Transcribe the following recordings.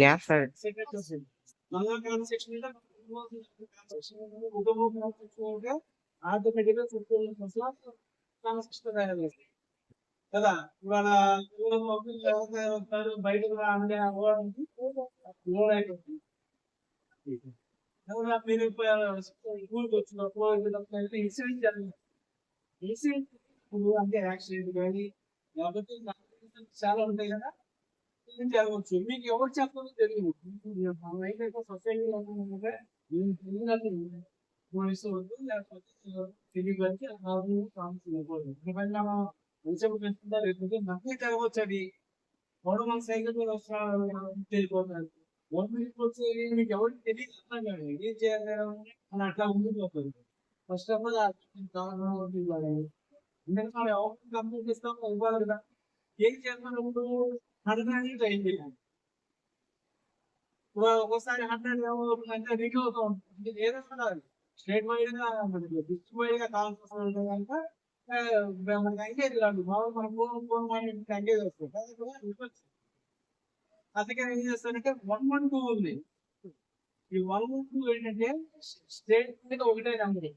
చేస్తాడు. ఆటోమేటిక్ గా కదా. ఇవాళ బయట మీరు స్కూల్కి వచ్చినప్పుడు ఇన్సిడెంట్ జరిగింది. ఇన్సిడెంట్ అంటే యాక్సిడెంట్ కానీ లేకపోతే చాలా ఉంటాయి కదా, జరగవచ్చు. మీకు ఎవరు చెప్పాలో తెలియదు. సొసైటీలో పోలీసు వద్దు, లేకపోతే తిరిగి వచ్చి లేకపోతే నమ్మే జరగవచ్చు. అది మూడు మన సైకిల్ మీద వస్తున్నారు, 1 minute వచ్చి మీకు ఎవరికి తెలియదు, అర్థం కాదు ఏం చేయాలి అని అట్లా ఉండిపోతుంది. ఫస్ట్ ఆఫ్ ఆల్ ఎందుకంటే ఎవరు కంప్లీట్ ఇస్తాం ఇవ్వాలి కదా. ఏం చేస్తున్నప్పుడు 100 ట్రైన్ చేయాలి. ఒక్కోసారి 100 అంటే రివ్యూ అవుతూ ఉంటుంది. ఏదైనా స్టేట్ వైడ్ గా డిస్ట్రిక్ట్ వైడ్ గా కావాల్సి ఉంటే కనుక మనకి ఎంగేజ్ కాదు. మామూలు మన ఫోన్ ఎంగేజ్ వస్తుంది. అందుకని ఏం చేస్తారంటే 112 ఉంది. ఈ 112 ఏంటంటే స్టేట్ మీద ఒకటే నెంబర్.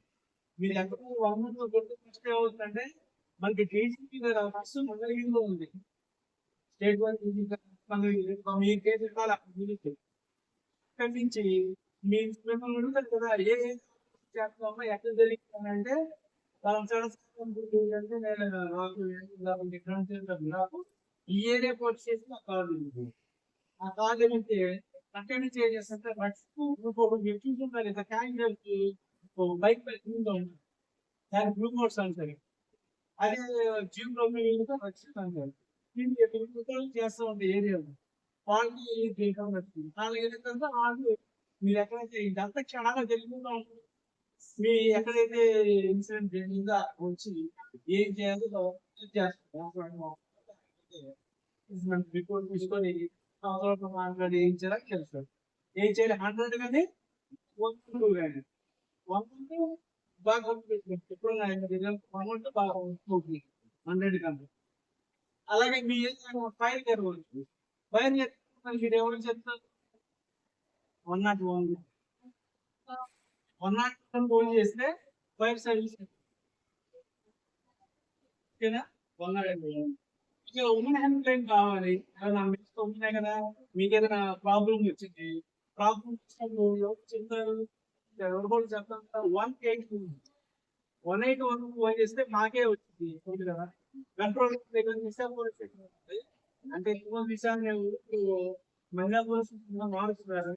మీరు ఎక్కడ 112 ఫస్ట్ ఏమవుతుందంటే మనకి టీసీపీ ఫస్ట్ మంగళగిరిలో ఉంది. స్టేట్ వైడ్ మీ కేసు ఇక్కడి నుంచి మీ మిమ్మల్ని అడుగుతారు కదా, ఏ చేస్తామో ఎక్కడ జరిగిందంటే నాకు ఈ ఏరియా పోటీ చేసి నా కార్డు ఆ కార్డు ఏమంటే అక్కడి నుంచి ఏం చేస్తుంటే చూసుకుంటారు కదా, క్యాండిడేట్ బైక్ దాని బ్లూ మోడ్స్ అంటారు. అదే జీప్ లో వచ్చింది చేస్తూ ఉంటాయి ఏరియాలో వాళ్ళకి వాళ్ళు మీరు ఎక్కడైతే ఇదంతా క్షణాలు తెలియకుండా ఉంటుంది. మీ ఎక్కడైతే ఇన్సిడెంట్ జరిగిందో వచ్చి ఏం చేయాలో రిపోర్ట్ తీసుకొని మాట్లాడి ఏం చేయాలని చేస్తారు. ఏం చేయాలి 100 కానీ 112 కానీ 112 బాగా ఎప్పుడు 112 బాగా 100 కన్నా. అలాగే మీ ఫైర్ జరగవచ్చు. ఫైర్ మీరు ఎవరు చెప్తారు 101 ఫోన్ చేస్తే ఫైర్ సర్వీస్ ఓకేనా. 101 ఉమెన్ హెల్ప్ లైన్ కావాలి ఉన్నాయి కదా. మీకు ఏదైనా ప్రాబ్లం వచ్చింది, ప్రాబ్లం ఎవరు చెప్తారు, ఎవరు కూడా చెప్తారు 181 ఫోన్ చేస్తే మాకే వచ్చింది కదా. కంట్రోల్ అంటే ఎక్కువ విషయాన్ని మహిళా పోలీసులు మారుస్తున్నారు.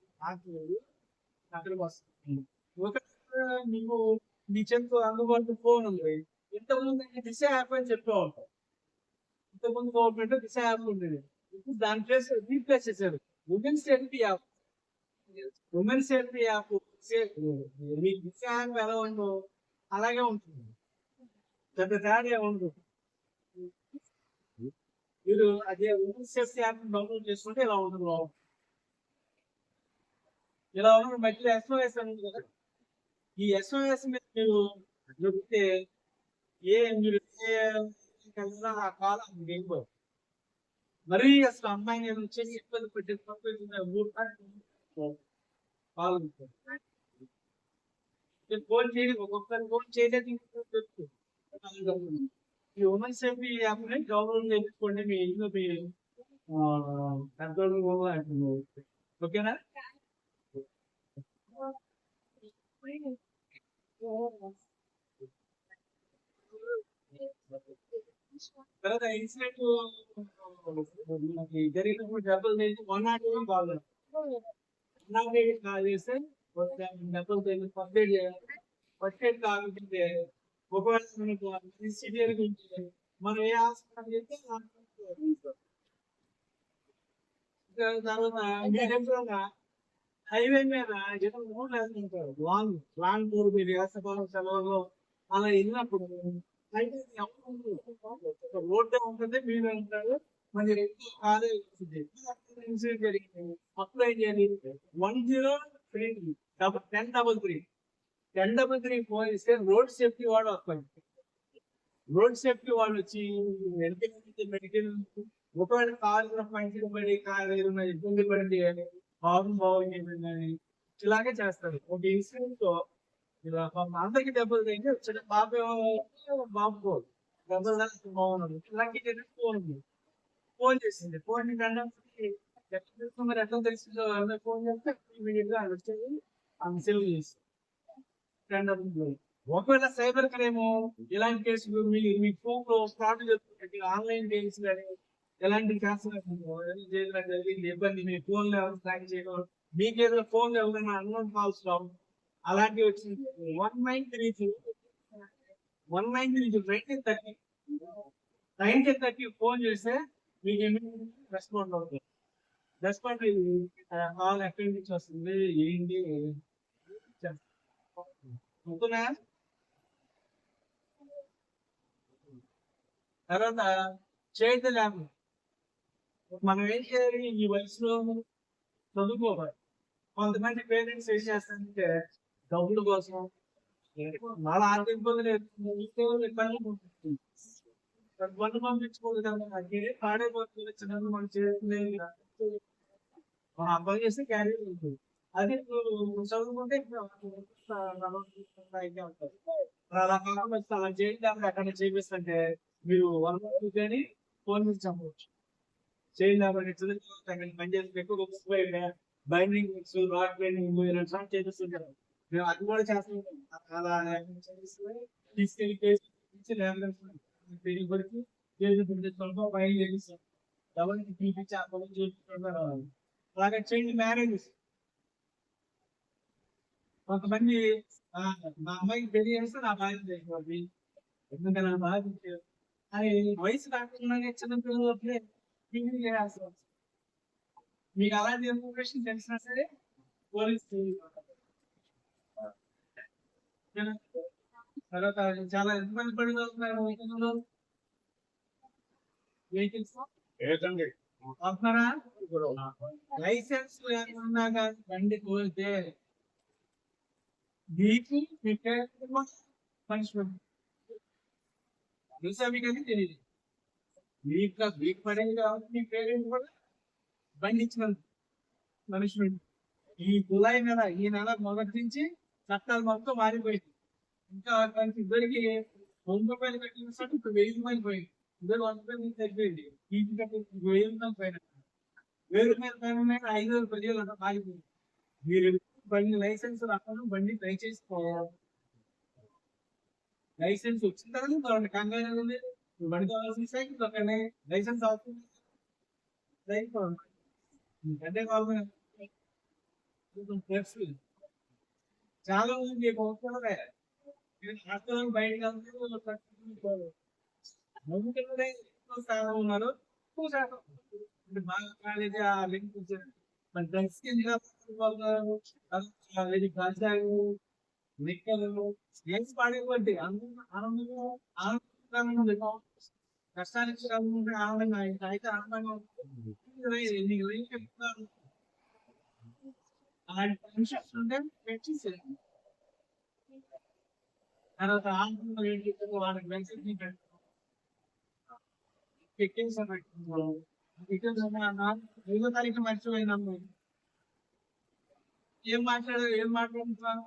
అక్కడికి వస్తుంది. మీకు మీ చేతితో అందుబాటులో ఫోన్ ఉంది. ఇంతకుముందు దిశ యాప్ అని చెప్పే ఉంటాం. ఇంతకుముందు గవర్నమెంట్ దిశ యాప్ ఉండేది. ఇప్పుడు దాని ప్లేస్ రీప్లేస్ చేశారు women safety app. Women safety app మీ దిశ యాప్ ఎలా ఉందో అలాగే ఉంటుంది, పెద్ద తేడా ఉండదు. మీరు అదే ఉమెన్ సేఫ్టీ యాప్ డౌన్లోడ్ చేసుకుంటే ఇలా ఉంటుంది. ఇలా ఉన్న మధ్యలో SOS ఉంది కదా, ఈ SOS మీద మీరు నొక్కితే మీరు ఆ కాలం వెళ్ళిపోదు. మరీ అసలు అమ్మాయిని వచ్చేసి ఇబ్బంది పెట్టే ఫోన్ చేయలేదు, ఒక్కొక్కసారి ఫోన్ చేయలేదు. ఈ ఉమెన్ సేఫ్టీ యాప్ని డౌన్లోడ్ చేసుకోండి మీ ఇంట్లో మీ కంట్రోల్ ఓకేనా. తర్వాత ఇన్సిడెంట్ జరిగినప్పుడు డబ్బులు తెలిసి 108 కాల్ చేస్తే డబ్బులు తెలిసి కంప్లీట్ చేయాలి. ఫస్ట్ ఎయిడ్ కాకపోతే ఒకవేళ సివియర్ మనం ఏ హాస్పిటల్ చేస్తే తర్వాత హైవే మీద ఏదో రోడ్లు వేస్తుంటారు, లాంగ్ టూర్ మీరు వేసవికాలం సెలవుల్లో అలా వెళ్ళినప్పుడు రోడ్డే ఉంటుంది, మీరు ఉంటారు, మరి కాదే వస్తుంది. ఇన్సిడెంట్ జరిగింది. అప్పుడు ఏం చేయాలి 1033 ఫోన్ ఇస్తే రోడ్ సేఫ్టీ వాడు వస్తాడు. రోడ్ సేఫ్టీ వాళ్ళు వచ్చి మెడికల్ ఒకవేళ కారు మంచిగా పడి కారు ఏదైనా ఇబ్బంది పడింది కానీ బాగుంది ఇలాగే చేస్తారు. ఒక ఇన్సిడెంట్ తో ఇలా పాపం అందరికి దెబ్బలు తగిలి చిన్న పాప ఏమో బాబు దెబ్బలు తగిలి బాగున్నాడు. ఇలాంటి ఫోన్ చేసింది. ఫోన్ మరి ఎట్లా తెలిసిందో ఫోన్ చేస్తే ఇమీడియట్ గా ఆయన వచ్చేది ఆమె సేవ్ చేసి ఒకవేళ సైబర్ క్రైమ్ ఇలాంటి కేసులు మీ ఫోన్ లో ఫ్రాడ్ జరుగుతుంది, ఆన్లైన్ గేమ్స్ కానీ ఎలాంటి చేస్తున్నారు జరిగింది ఇబ్బంది, మీ ఫోన్ లో ఎవరు ట్రాక్ చేయడం, మీకేదో ఫోన్ లో ఎవరైనా అన్నోన్ కాల్స్ రావడం అలాంటివి వచ్చింది 1932 1930 ఫోన్ చేస్తే మీకు రెస్పాండ్ అవుతుంది. రెస్పాండ్ కాల్ ఎక్కడి నుంచి వస్తుంది ఏంటి అవుతున్నా. తర్వాత చేయలేము. మనం ఏం చేయాలి ఈ వయసులో చదువుకోవాలి. కొంతమంది పేరెంట్స్ ఏం చేస్తారంటే డబ్బుల కోసం వాళ్ళ ఆర్థిక ఇబ్బందులు పన్ను పంపించుకోదు కదా, పాడైపోతుంది చిన్న మనం చేసుకునేది పని చేస్తే క్యారియర్ ఉంటుంది. అదే నువ్వు చదువుకుంటే ఉంటారు. అలా కాకుండా అలా చేయండి అక్కడ చేపిస్తుంటే మీరు 1 month కానీ ఫోన్ నుంచి చంపవచ్చు. చేయండి అక్కడ పని చేస్తే ఎక్కువ బైండింగ్ రాడ్ బైండింగ్ ఇలాంటి చేపిస్తుంటారు. మేము అది కూడా చేస్తుంటాం. అలా తీసుకెళ్ళి పెరిగి పడికి బయలు చేపిస్తాం. ఎవరికి పిలిపించి ఆ పని చేపిస్తుంటారు. అలాగే చేయండి మ్యారేజెస్. కొంతమంది మా అమ్మాయికి పెళ్లి చేస్తే నా భార్య చేసుకోవాలి ఎందుకంటే నా భార్య అని వయసు కాకుండా చిన్న పిల్లలప్పుడే చేయాల్సి మీకు అలాంటి ఇన్ఫర్మేషన్ తెలిసినా సరే పోలీస్ తర్వాత చాలా ఇబ్బంది పడిపోతున్నారు వెహికల్స్ వస్తున్నారా. లైసెన్స్ లేకుండా బండి కోరితే మీకు పనిష్మెంట్ తెలుసా మీకు అది తెలియదు. మీకు పడేది కాబట్టి మీ పేరెంట్ కూడా బండి ఇచ్చినందుకు పనిష్మెంట్. ఈ జులై నెల ఈ నెల మొదటి నుంచి చట్టాలు మొత్తం మారిపోయింది. ఇంకా ఇద్దరికి 100 రూపాయలు కట్టిన సార్ ఇప్పుడు 1000 రూపాయలు పోయింది. ఇద్దరు 100 రూపాయలు తగ్గిపోయింది. ఫీజు కట్టి 1000 రూపాయలు పైన 1000 రూపాయల పైన 5,000 10,000 అంతా మారిపోయింది. మీరు బండి లైసెన్స్ రాకుండా బండి దయచేసి లైసెన్స్ వచ్చిన తర్వాత కంగారు ఉంది. బండి కావాల్సిన సైకిల్ అక్కడనే లైసెన్స్ అవుతుంది. అంటే చాలా మంది హాస్టల్ బయటకు ఉన్నారు. ఎక్కువ శాతం బాగా కాలేజీ ఆ లింక్ డ్రగ్స్ కాల్చారు నిక్కలు గేమ్స్ పాడేటువంటి ఆనందంగా ఆనందంగా కష్టానికి ఆనందంగా అయితే ఆనందంగా ఉంటుంది. అలాంటి కాన్సెప్ట్స్ ఉంటే పెట్టేసేది. తర్వాత ఆనందంగా ఏంటి వాళ్ళకి మెసేజ్ పెట్టేసాను. 5వ తారీఖు మర్చిపోయినాము. ఏం మాట్లాడుతున్నాను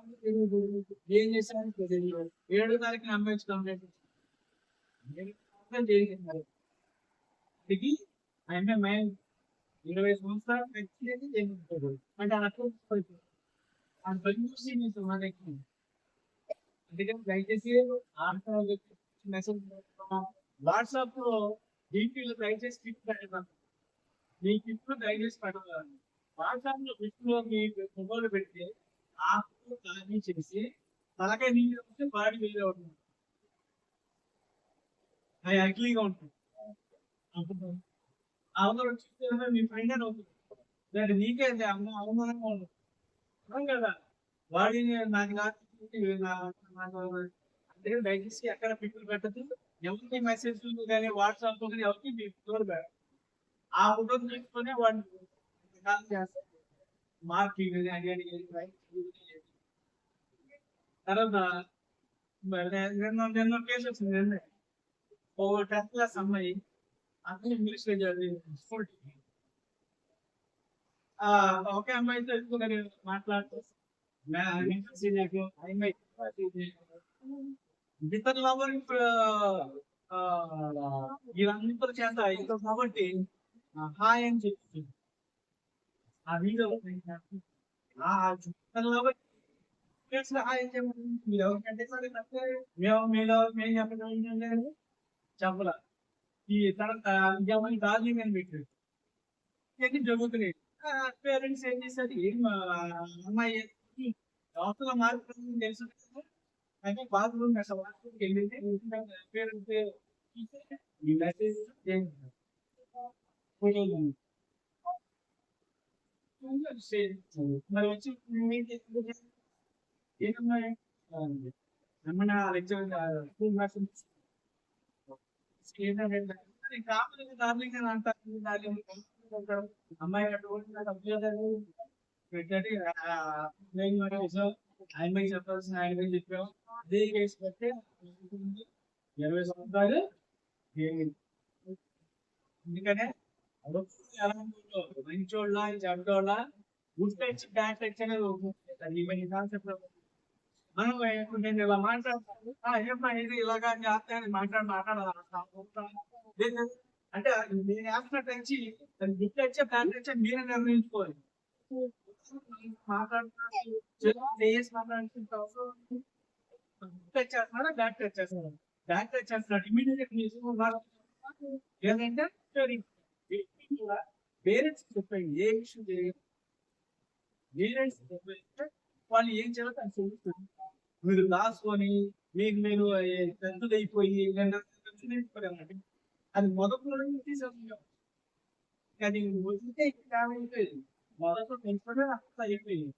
ఏం చేశాను 7వ తారీఖున అమ్మాయించడం దిగి అంటే మేము 20 సంవత్సరాలు అంటే అట్లా మనకి అందుకని దయచేసి మెసేజ్ వాట్సాప్ లో డీపీలు దయచేసి క్లిక్ పెట్టాను. మీ క్లిప్ దయచేసి పెట్టాలి. వాట్సాప్ లో విష్ణులో మీ ఫోటోలు పెడితే ఆ ఫోటో కాపీ చేసి తలకాయ నీళ్ళు వస్తే బాడీ వీలు అవుతుంది. అది అగ్లీగా ఉంటుంది. అవతల చూస్తే మీ ఫ్రెండ్ అని అవుతుంది. దాన్ని నీకే అవమానంగా ఉంటుంది కదా. వాడిని నాకు అంటే దయచేసి ఎక్కడ పిక్కులు పెట్టదు. ఎవరికి మెసేజ్ కానీ వాట్సాప్ కానీ ఎవరికి మీ ఫోటోలు పెట్టదు. ఆ ఫోటో తీసుకొని వాడిని చేస్తారు. మార్కింగ్ తర్వాత ఎన్నో కేసు వచ్చింది. ఓ 10th క్లాస్ అమ్మాయి అన్నీ ఇంగ్లీష్ లో స్కూల్ ఒకే అమ్మాయితో ఎక్కువగా నేను మాట్లాడుతూ ఇతర లవర్ ఇప్పుడు వీళ్ళందరూ చేత ఇతర కాబట్టి హాయ్ అని చెప్పి ఆ వీడియో ఇతర లవర్ హాయ్ అని చెప్పి మీరు ఎవరికంటే సరే మేము చెప్పడం ఏంటంటే చెప్పల ఈ తర్వాత ఇంకేమని డార్లింగ్ అని పెట్టారు ఇవన్నీ జరుగుతున్నాయి పేరెంట్స్ ఏం చేశారు ఏం అమ్మాయి అవతల మార్పు తెలుసు అయితే బాత్రూమ్ అసలు బాత్రూమ్కి వెళ్ళింది పేరెంట్స్ ఈ మెసేజ్ మరి వచ్చి ఏమన్నాయి ఏమన్నా లెక్చర్ స్కూల్ మెసేజ్ డార్లింగ్ అని అంటారు అమ్మాయి పెట్టండి ఆయన చెప్పాల్సిన ఆయన చెప్పాము అదే కేసు బట్టి 20 సంవత్సరాలు ఎందుకనే ఎలా మంచోళ్ళ చెడ్డోళ్ళ గుడ్ టచ్ బ్యాడ్ టచ్ అనేది కాన్సెప్ట్ మనం నేను ఇలా మాట్లాడతాను ఏమ్మా ఇది ఇలాగా చేస్తానని మాట్లాడాలి అంటే నేను వేస్తున్న touch good touch bad touch మీరే నిర్ణయించుకోవాలి చేస్తున్నాడా బ్యాక్ టచ్ చేస్తున్నాడు బ్యాక్ టచ్ చేస్తున్నాడు ఇమీడియట్ ఏంటంటే పేరెంట్స్ చెప్పండి ఏ విషయం జరిగింది పేరెంట్స్ చెప్పండి వాళ్ళు ఏం చేయాలో తను చూపిస్తుంది మీరు దాచుకొని మీకు మీరు పెద్దది అయిపోయి అన్నట్టు అది మొదట్లో తీసేస్తున్నాం అది వదిలితే అయిపోయింది మొదట్లో పెంచుకుంటే అంత అయిపోయింది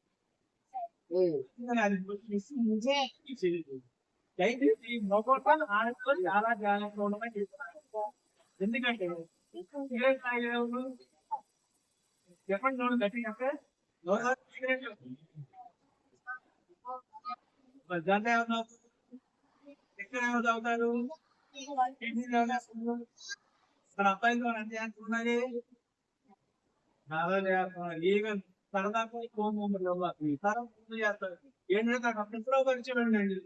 దయచేసి మొగోళ్ళు ఆడపిల్లలు చాలా జాగ్రత్తగా ఉండమని చెప్తున్నారు ఎందుకంటే చెప్పండి చూడండి గట్టిగా దాంట్లో ఏమన్నా ఎక్కడ ఏమో చదువుతారు మన అబ్బాయితో అంతే అనుకున్నది ఈవెన్ సరదాకు చేస్తారు ఏంటంటే నాకు అప్పుడు పరిచయం అండి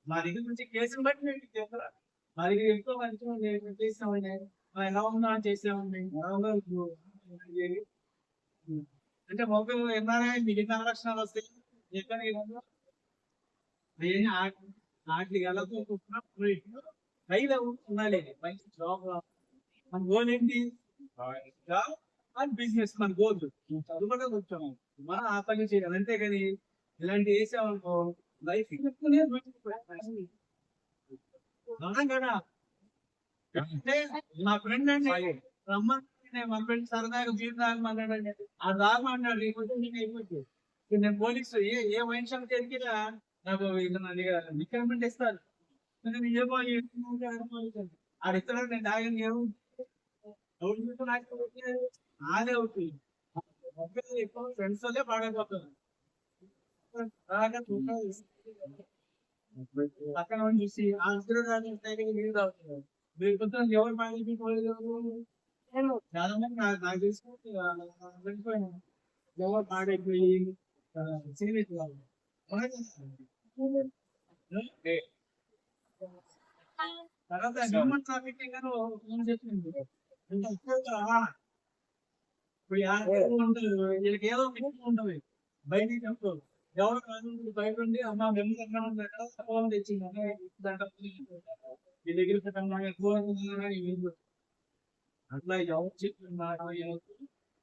మా దగ్గర నుంచి కేసులు బట్టి నేను చేస్తారా మా దగ్గర ఎక్కువ పరిచయం చేసామండి ఎలా ఉందా చేసామండి అంటే మొక్కలు ఎన్నారా మిగతా లక్షణాలు వస్తాయి ఎక్కడ వాటికి రైలు ఉండాలి మంచి జాబ్ మన గోల్ ఏంటి జాబ్ అండ్ బిజినెస్ మన గోల్ చదువుకుంటే వచ్చాము మనం ఆ పని చేయాలి అంతేగాని ఇలాంటి వేసామనుకో లైఫ్ కదా అంటే మా ఫ్రెండ్ అండి రమ్మని మా ఫ్రెండ్ సరదాగా జీవితం తాగమన్నాడండి ఆ తాగమన్నాడు అయిపోతుంది నేను పోలీసు ఏ వైన్ షాప్ జరిగినా నాకు రిక్వైర్మెంట్ ఇస్తాను ఆడ ఇస్తున్నాడు నేను తాగని అదే అవుతుంది ఎక్కువ ఫ్రెండ్స్ వల్లే పాడైపోతుంది పక్కన చూసి నీళ్ళు తాగుతున్నారు మీరు పొద్దున ఎవరు పాడైపోయి చాలా మంది నాకు తెలిసిపోయినా ఎవరు పాడైపోయి తర్వాత హ్యూమన్ ట్రాఫికింగ్ అని చెప్పింది వీళ్ళకి ఏదో ఉంటుంది బయటికి చెప్తారు ఎవరు కాదు బయట ఉండి అమ్మ వెళ్తున్నా ఫోన్ తెచ్చింది మీ దగ్గర అట్లా ఎవరు చెప్తున్నారు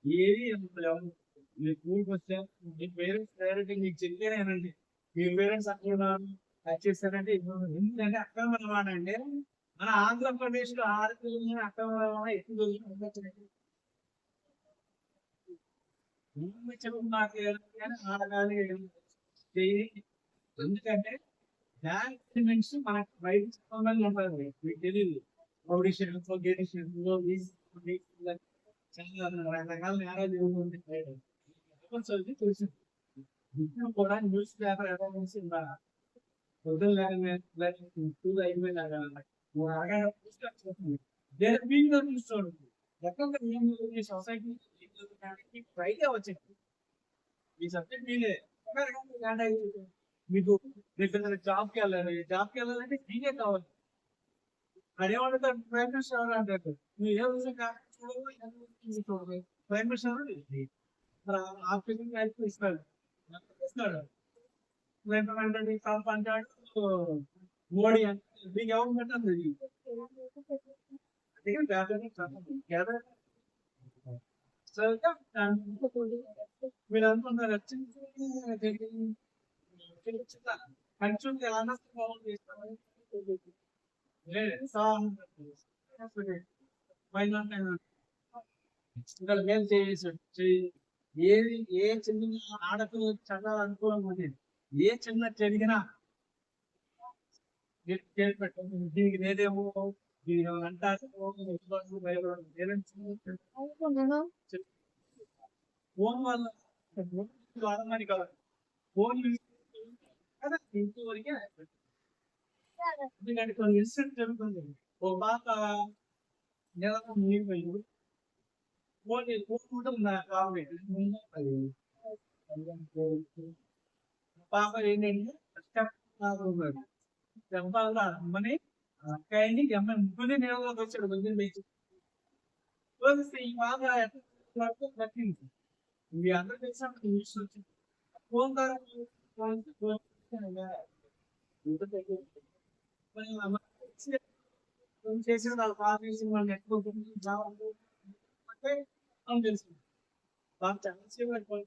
ఏది మీరు స్కూల్కి వస్తే మీ పేరెంట్స్ డైరెక్ట్ మీకు చెప్పారేనండి మీ పేరెంట్స్ అక్కడ చేస్తారంటే ఎందుకంటే అక్రమ రవాణా అంటే మన ఆంధ్రప్రదేశ్ లో ఆడపిల్లలు అక్రమ రవాణా ఎక్కువ ఆడగాలి ఎందుకంటే డాక్యుమెంట్స్ మనకు బయట చెప్పమని ఉంటారు మీకు తెలియదు ఆడిషన్స్ చాలా రకరకాల నేరాలు జరుగుతుంది తెలిసింది కూడా న్యూస్ పేపర్ ఎలా పొద్దున్న అయిపోయినా They're being the restored. ఎక్కడ ఈ సొసైటీ రైతే వచ్చింది ఈ సబ్జెక్ట్ మీదే మీకు రేపు జాబ్కి వెళ్ళాలంటే మీకే కావాలి అదేమంటారు ప్రైమ్ మినిస్టర్ ఎవరు అంటారు మీరు ఏ విధంగా ప్రైమ్ మినిస్టర్ ఆఫీస్ ఇస్తాడు అంటే ట్రంప్ అంటాడు మోడీ అంటే మీకు ఎవరు పెట్టండి మీరు అనుకున్నారు కన్సూమ్ ఏది ఏ చిన్న ఆడకు చదవాలనుకోవాలి ఏ చిన్న జరిగినా దీనికి నేనేమో అంటారు ఫోన్ వల్ల వాడమని కదా ఫోన్ కదా ఇంతవరకే ఎందుకంటే కొన్ని ఇన్సిడెంట్ జరుగుతుంది ఓ పాప నెలకు నీళ్ళు పోయింది ఫోన్ ఫోన్ పాప ఏంటంటే చెప్పాలి అమ్మని అక్కని అమ్మ ముగ్గురి నీళ్ళలోకి వచ్చాడు కొంచెం పెంచి ఈ బాధ దక్కింది మీ అందరూ తెలిసినప్పుడు న్యూస్ వచ్చింది ఫోన్ ద్వారా చేసిన వాళ్ళు బాగా చేసిన వాళ్ళు ఎక్కువ తెలుసు బాగా చాలా పెట్టుకోండి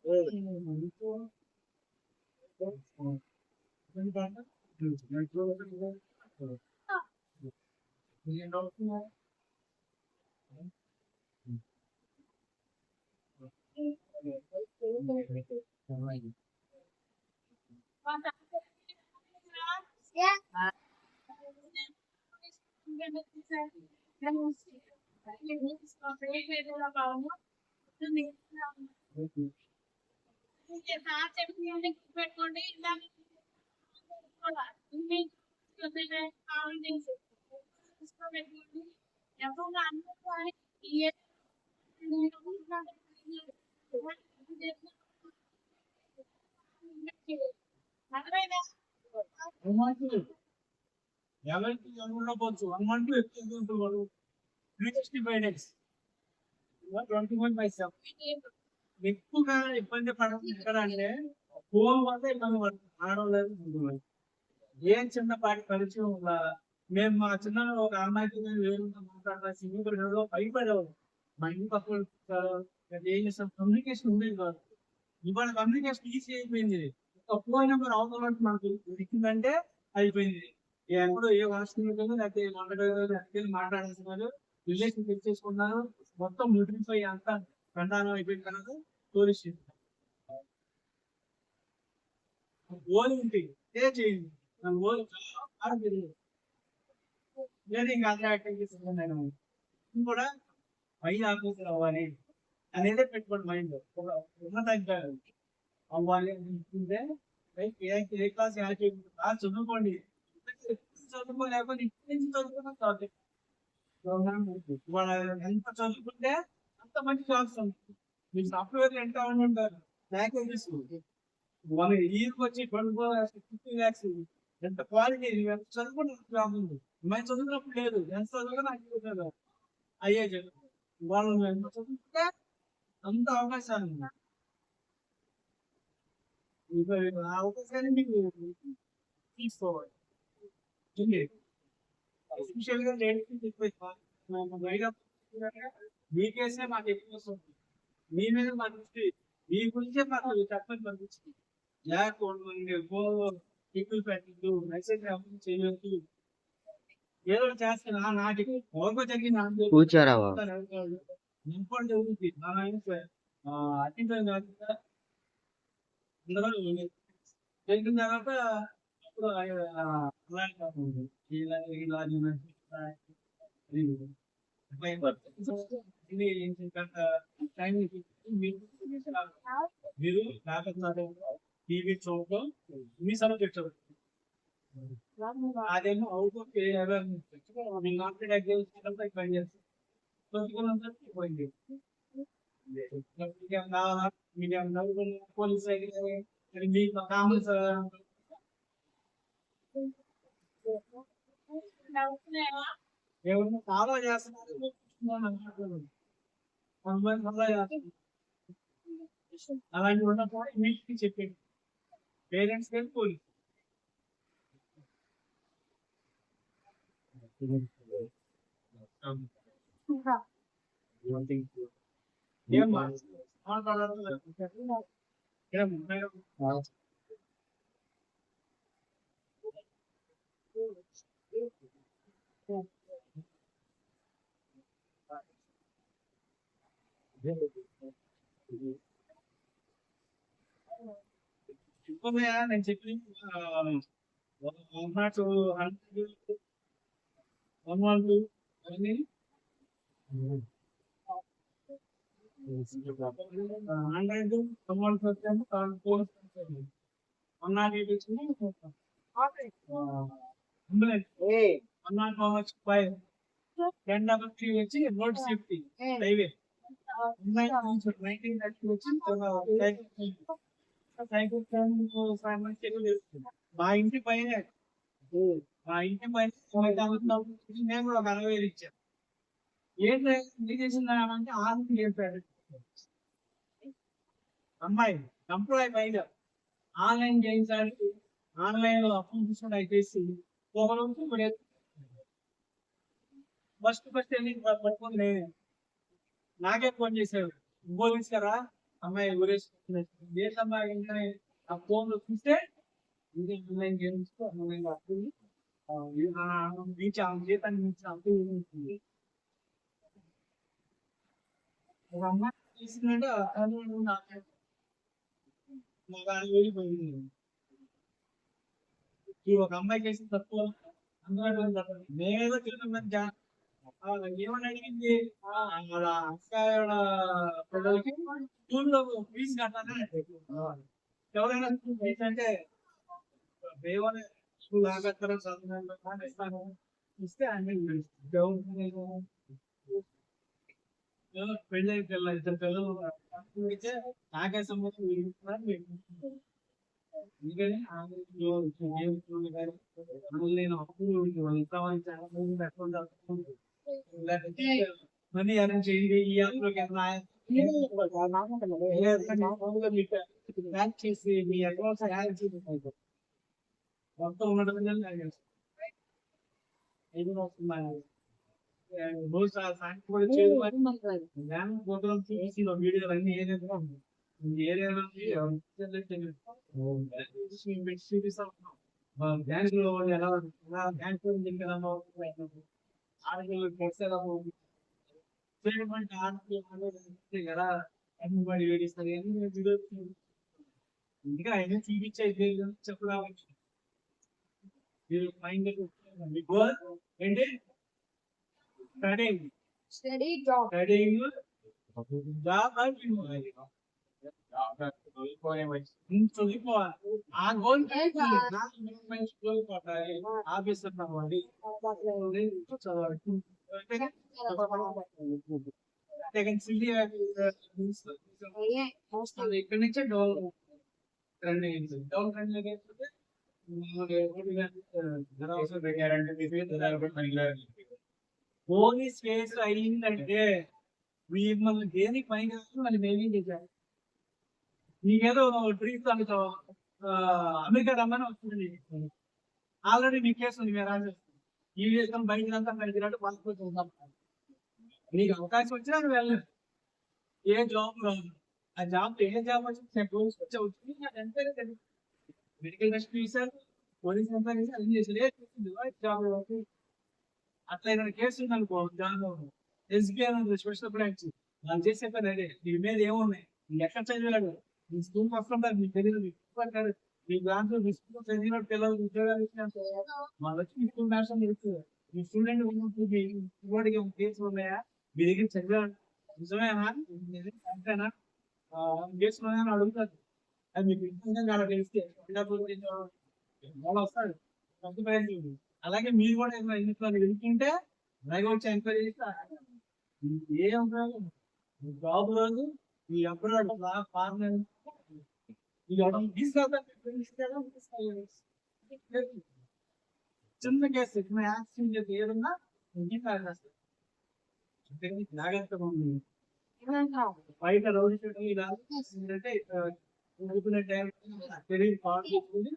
ఎవరికి ఉండకపోవచ్చు 1 month ఎక్కువ వాళ్ళు 365 days 21/7 ఎక్కువగా ఇబ్బంది పడడం ఎక్కడ అంటే ఫోన్ వల్ల ఇబ్బంది పడుతుంది ఆడలేదు ఏం చిన్నపాటి పరిచయం ఉందా మేము మా చిన్న ఒక అమ్మాయికి వేరు మాట్లాడిన సింగిల్ భయపడేవాడు మా ఇంటి పక్కన ఏం చేస్తాం కమ్యూనికేషన్ ఉండేది కాదు ఇవాళ కమ్యూనికేషన్ ఈజీ అయిపోయింది ఒక ఫోన్ నెంబర్ అవసరం మనకు ఇచ్చిందంటే అయిపోయింది ఎప్పుడు ఏ హాస్పిటల్ లేకపోతే వంటకి మాట్లాడుతున్నారు రిలేషన్ తెచ్చేసుకున్నారు మొత్తం న్యూట్రిఫై అంతా ప్రధానం అయిపోయిన తర్వాత టూరిస్ట్ ఓలి ఉంటుంది ఏ చేయండి ఓలి లేదు ఇంకా అదే యాక్టివిటీస్ కూడా పై ఆఫీసర్ అవ్వాలి అనేది పెట్టుకోండి మైండ్ ఒక ఉన్నత అవ్వాలి అనుకుంటే ఏ క్లాస్ చదువుకోండి చదువుకోలేకపోతే ఇప్పటి నుంచి చదువుకున్నా చాలు ఎంత చదువుకుంటే అంత మంచి జాబ్స్ ఉంటుంది మీకు సాఫ్ట్వేర్ ఎంత మంది ఉంటారు ప్యాకేజెస్ మన ఇయర్కి వచ్చి 50 lakhs ఎంత క్వాలిటీ ఎంత చదువుకుంటే జాబ్ ఉంది మేము చదువుకున్నప్పుడు లేదు ఎంత చదువుకున్నా అయ్యే వాళ్ళు ఎంత చదువుకుంటే అంత అవకాశాలు ఉన్నాయి ఆ అవకాశాన్ని మీకు తీసుకోవాలి ఎస్పెషల్ గా మీకేసే మాకు ఎక్కువ వస్తుంది మీ మీద మా దృష్టి మీ గురించే మాకు చెప్పని పంపించింది ఎక్కువ పెట్టద్దు మెసేజ్ చేయొద్దు ఏదో చేస్తాను నాటికి ఎవరికో జరిగింది ఇంపార్టెంట్ జరుగుతుంది నా అత్యంత కాకుండా అందరూ జరిగిన తర్వాత అప్పుడు మీరు టీవీ చూడటం మీ సబ్జెక్ట్ అదేమో అవుట్ ఆఫ్ మీ కాన్ఫిడెంట్ పని చేస్తారు పోయింది. మీడియం కావాలా, మీడియం పోలీస్ మీకు కామన్ ఎవరిని ఫాలో చేస్తున్నారు కొంతమంది ఫాలో చేస్తున్నారు. అలాంటి ఉన్నప్పుడు ఇంటికి చెప్పండి పేరెంట్స్ కానీ పోలీస్. ఏమ్మా చెప్పమయ్యా నేను చెప్పి 102 112 అన్ని 100 112 108 వచ్చింది. అంబులెన్స్ 105 10 వచ్చి రోడ్ సేఫ్టీ హైవే 1930 వచ్చి సైకిల్ మా ఇంటి పైన నేను కూడా ఒక 60,000 ఇచ్చాను. ఏంటి చేసిందంటే ఆర్మీ చెప్పాడు అమ్మాయి ఎంప్లాయ్ పైన ఆన్లైన్ చేయించడానికి ఆన్లైన్ లో అప్పు తీసుకుని అయితేసి ఒక రోజు ఫస్ట్ వెళ్ళి పట్టుకుని నాకే ఫోన్ చేశాడు పోలీస్ కదా అమ్మాయి గురేసి దేశమ్మా ఏంటనే ఆ ఫోన్ లో చూస్తే ఇది ఆన్లైన్ గేమ్స్ ఆన్లైన్ అప్పు జీతాన్ని అప్పు ఒక అమ్మాయి చేసిందంటే వెళ్ళిపోయింది. ఒక అమ్మాయి చేసిన తక్కువ అందరూ మేమేదో తిరుగుతున్నా ఏమని అడిగింది వాళ్ళ అక్క పిల్లలకి స్కూల్లో ఫీజు కట్టాలని ఎవరైనా అంటే ఏమైనా స్కూల్ ఆగస్తారా చదువు ఇస్తాను ఇస్తే పెళ్ళి పిల్లలు ఇద్దరు పిల్లలు నాకే సంబంధం ఎందుకని నేను అప్పుడు మనీ అరేంజ్ చేయండి ఈ యాప్లోకి చేసి మీ అకౌంట్స్ యాడ్ చేసి మొత్తం ఉండడం వీడియోలు అన్ని ఏరియాలో బ్యాంక్ లో ఎలా బ్యాంక్ కదా అమ్ముబడి వేడిస్తారు ఇంకా ఆయన చూపించేది చెప్పడానికి మైండ్ ఏంటి స్టడీయింగ్ జాబ్ ఆ గోల్ కొట్టాలి ఆఫీసర్ అవ్వాలి ఇక్కడ నుంచే పోలీస్ కేసు అయిందంటే మిమ్మల్ని దేనికి పైన మళ్ళీ మెయింటైన్ చేశారు. నీకేదో డ్రీమ్స్ అనుకో అమెరికా రమ్మని వస్తుంది ఆల్రెడీ మీ కేసు ఉంది మీరు రాసేస్తుంది ఈ దేశం బయటంతా బయటకు పాల్గొంటున్నాం. నీకు అవకాశం వచ్చినా నువ్వు వెళ్ళలేదు ఏ జాబ్ రాదు. ఆ జాబ్ ఏ జాబ్ వచ్చి మెడికల్ రెస్ట్ చేశారు పోలీస్ అంతా అన్ని చేశారు జాబ్ అట్లా ఏదైనా కేసు ఉంది అనుకో జాబ్ ఎస్బీఐ స్పెషల్ బ్రాంచ్ వాళ్ళు చేసే పని అదే నీ మీద ఏమున్నాయి నీకు ఎక్కడ చదివాడు నీ స్కూల్ వస్తుంటారు నీకు తెలియదు నీ దాంట్లో చదివిన పిల్లలు ఉద్యోగాలు వాళ్ళు వచ్చి మీ స్కూల్ మ్యాథ్స్ తెలుస్తుంది మీ స్టూడెంట్ కేసు ఉన్నాయా మీ దగ్గర చదివాడు నిజమేనా అంతేనా కేసులోనే అడుగుతారు అది మీకు ఇంట్లో తెలిస్తే వాళ్ళు వస్తాడు అలాగే మీరు కూడా ఎన్నికలు వెళ్తుంటే అలాగే వచ్చి ఎంక్వైరీ చేస్తే ఏం జాబ్ రాదు ఈ అబ్రాడ్ ఫార్మర్ చిన్న కేసు యాక్సిడెంట్ చేసి ఏదన్నా జాగ్రత్తగా ఉంది బయట రౌడీ షూటింగ్ ఇలా అంటే తెలియదు పాటు చేసుకుని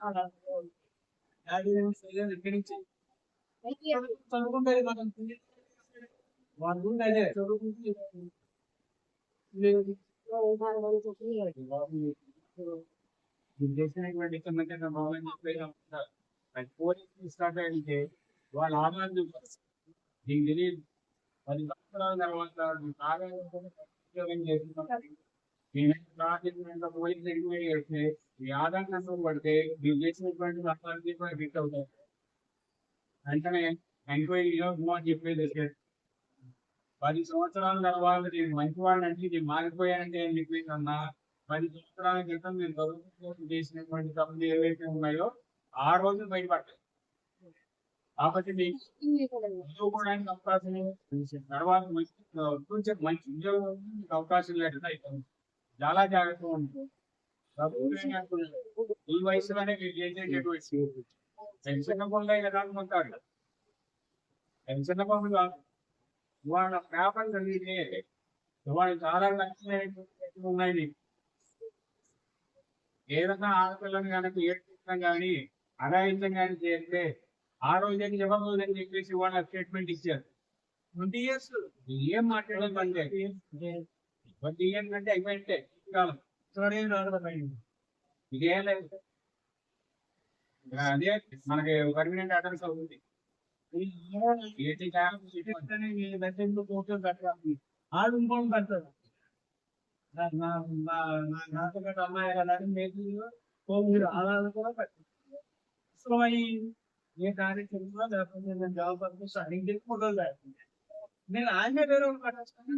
ఇక్కడి నుంచి చదువుకుంటారు మనం వాళ్ళ గురించి అదే చదువుకుంటూ చేసినటువంటి పోలీసు స్టార్ట్ అయితే వాళ్ళ ఆదాయం దీనికి తెలియదు 10 సంవత్సరాల తర్వాత ఉద్యోగం చేస్తున్నప్పుడు నేను పోలీసు ఎంక్వైరీ చేస్తే మీ ఆధార్ నెంబర్ పడితే మీరు చేసినటువంటి అథారిటీ కూడా హిట్ అవుతారు వెంటనే ఎంక్వైరీలో అని చెప్పేది 10 సంవత్సరాల తర్వాత నేను మంచివాడిని అంటే నేను మారిపోయానంటే అని చెప్పేసి అన్నా 10 సంవత్సరాల క్రితం నేను చదువుకోవడం చేసినటువంటి తప్పులు ఏవైతే ఉన్నాయో ఆ రోజు బయటపడతాయి కాబట్టి మీకు చదువుకోవడానికి అవకాశం తర్వాత మంచి ఉద్యోగం అవకాశం లేకుండా అవుతుంది చాలా జాగ్రత్తగా ఉంటుంది ఈ వయసులోనే మీరు చేసేటటువంటి పెన్షన్ పనులు కదా అనుకుంటారు పెన్షన్ పనులు కాదు వాళ్ళ పేపర్ చదివితే వాళ్ళు చాలా లక్షలు ఉన్నాయి ఏదైనా ఆడపిల్లని కనుక ఏడ్పించడం కానీ అరాయించడం కానీ చేస్తే ఆ రోజుకి ఇవ్వబోదు అని చెప్పేసి వాళ్ళ స్టేట్మెంట్ ఇచ్చారు 20 years ఏం మాట్లాడలేదు 20 years అంటే అయిపోయింటే కాలం ఇదేం లేదు అదే మనకి పర్మనెంట్ అడ్రస్ అవుతుంది ఆడు ఇంకోటి పెడతాడు నాతో పాటు అమ్మాయి కదా మీరు అలా కూడా పెట్టారు ఏ కార్యక్రమంలో లేకపోతే నేను జాబ్ పర్పస్ అడిగి ఫోటోలు లేకుండా నేను ఆయన వేరే వాళ్ళు పట్టేస్తాను